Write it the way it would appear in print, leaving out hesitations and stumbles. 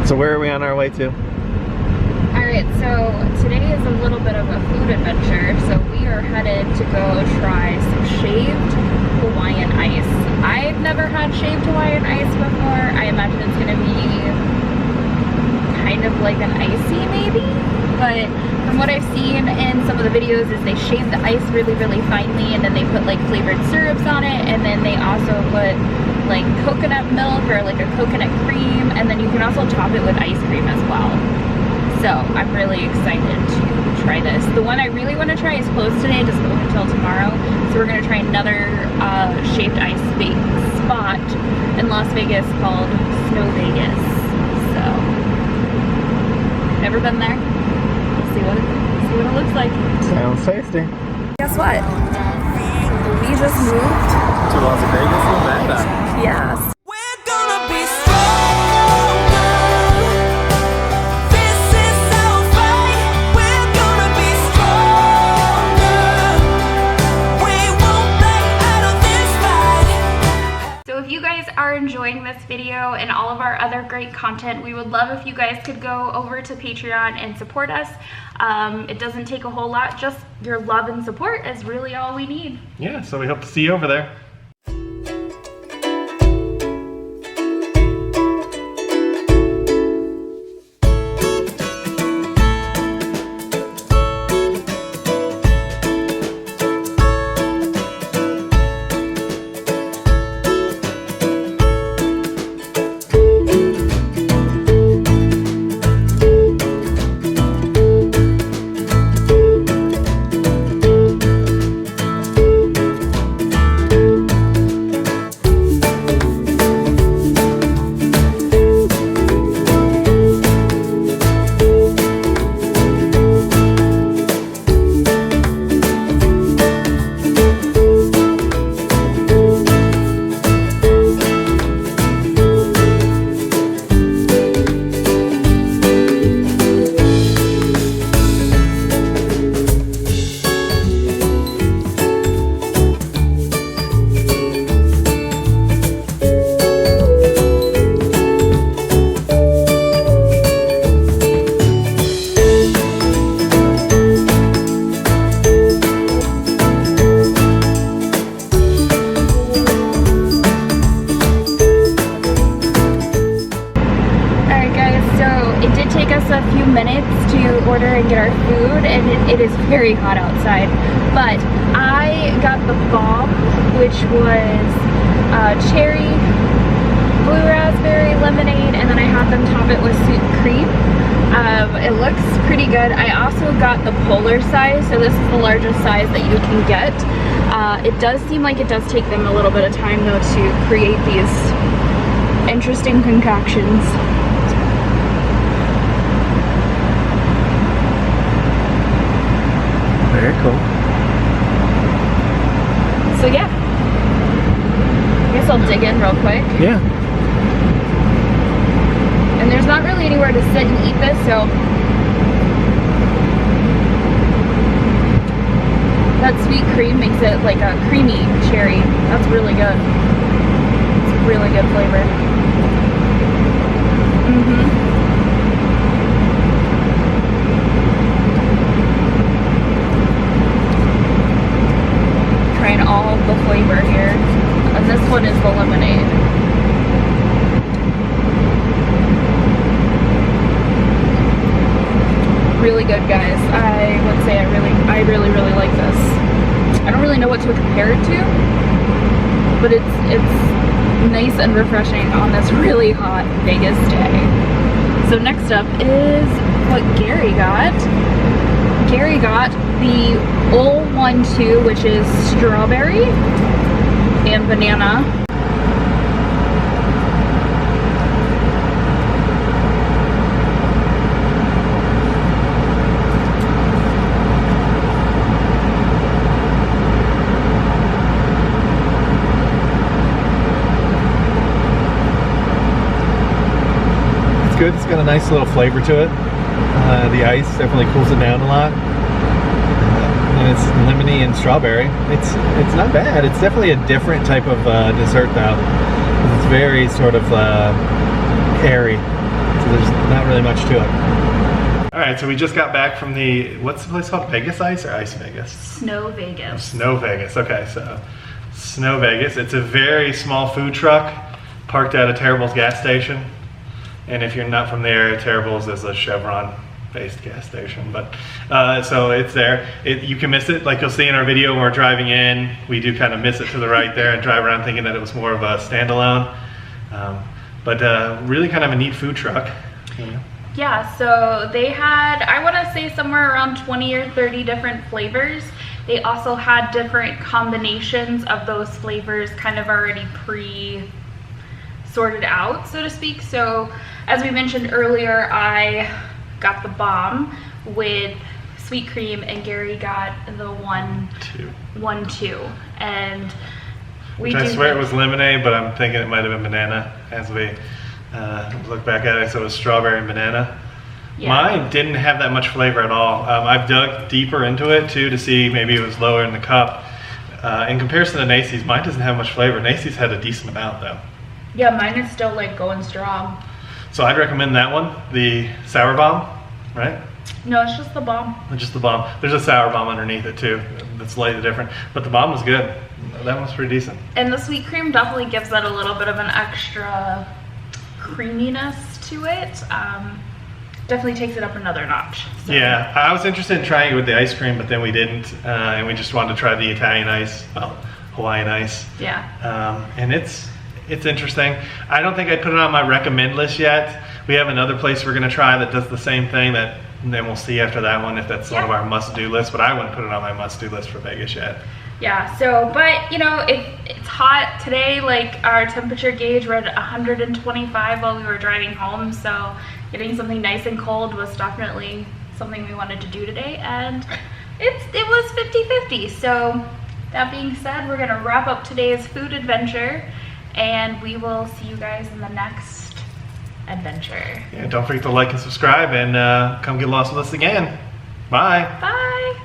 So where are we on our way to? Alright, so today is a little bit of a food adventure. So we are headed to go try some shaved Hawaiian ice. I've never had shaved Hawaiian ice before. I imagine it's gonna be kind of like an icy maybe, but from what I've seen in some of the videos is they shave the ice really finely, and then they put like flavored syrups on it, and then they also put like coconut milk or like a coconut cream, and then you can also top it with ice cream as well. So I'm really excited to try this. The one I really want to try is closed today, it doesn't open until tomorrow. So we're going to try another shaved ice spot in Las Vegas called Snow Vegas. So, never been there. We'll see what it looks like. Sounds tasty. Guess what? We just moved To Las Vegas, Nevada. Yes. Are enjoying this video and all of our other great content, we would love if you guys could go over to Patreon and support us. It doesn't take a whole lot, just your love and support is really all we need. Yeah, so we hope to see you over there. Order and get our food, and it is very hot outside, but I got the bomb, which was cherry, blue raspberry lemonade, and then I had them top it with sweet cream. It looks pretty good. I also got the polar size, so this is the largest size that you can get. It does seem like it does take them a little bit of time though to create these interesting concoctions. Very cool. So yeah, I guess I'll dig in real quick. Yeah. And there's not really anywhere to sit and eat this, so that sweet cream makes it like a creamy cherry. That's really good. It's a really good flavor. Trying all the flavor here, and this one is the lemonade. Really good, guys. I would say I really like this. I don't really know what to compare it to, but it's nice and refreshing on this really hot Vegas day. So next up is what Gary got. Gary got the Ol 1-2, which is strawberry and banana. It's good. It's got a nice little flavor to it. The ice definitely cools it down a lot. And it's lemony and strawberry. It's not bad. It's definitely a different type of dessert though. It's very sort of airy. So there's not really much to it. All right, so we just got back from what's the place called? Vegas Ice or Ice Vegas? Snow Vegas. Snow Vegas. Okay, so Snow Vegas. It's a very small food truck parked at a Terrible's gas station. And if you're not from the area, Terrible's is a Chevron-based gas station. But so it's there. You can miss it, like you'll see in our video when we're driving in. We do kind of miss it to the right there and drive around thinking that it was more of a standalone. But really kind of a neat food truck. You know? Yeah, so they had, I want to say somewhere around 20 or 30 different flavors. They also had different combinations of those flavors kind of already sorted out, so to speak. So as we mentioned earlier, I got the bomb with sweet cream and Gary got the 1-2. And I swear it was lemonade, but I'm thinking it might have been banana as we look back at it. So it was strawberry and banana. Yeah. Mine didn't have that much flavor at all. I've dug deeper into it too to see maybe it was lower in the cup. In comparison to Nacy's, mine doesn't have much flavor. Nacy's had a decent amount though. Yeah, mine is still like going strong. So I'd recommend that one, the sour bomb, right? No, it's just the bomb. Just the bomb. There's a sour bomb underneath it too. That's slightly different, but the bomb was good. That one's pretty decent. And the sweet cream definitely gives that a little bit of an extra creaminess to it. Definitely takes it up another notch. So. Yeah, I was interested in trying it with the ice cream, but then we didn't, and we just wanted to try the Italian ice, well, Hawaiian ice. Yeah. And it's interesting. I don't think I'd put it on my recommend list yet. We have another place we're gonna try that does the same thing, and then we'll see after that one if that's one of our must-do lists, but I wouldn't put it on my must-do list for Vegas yet. Yeah, so, but you know, if it's hot today, like our temperature gauge read 125 while we were driving home, so getting something nice and cold was definitely something we wanted to do today, and it was 50-50. So that being said, we're gonna wrap up today's food adventure, and we will see you guys in the next adventure. Yeah, don't forget to like and subscribe, and come get lost with us again. Bye. Bye.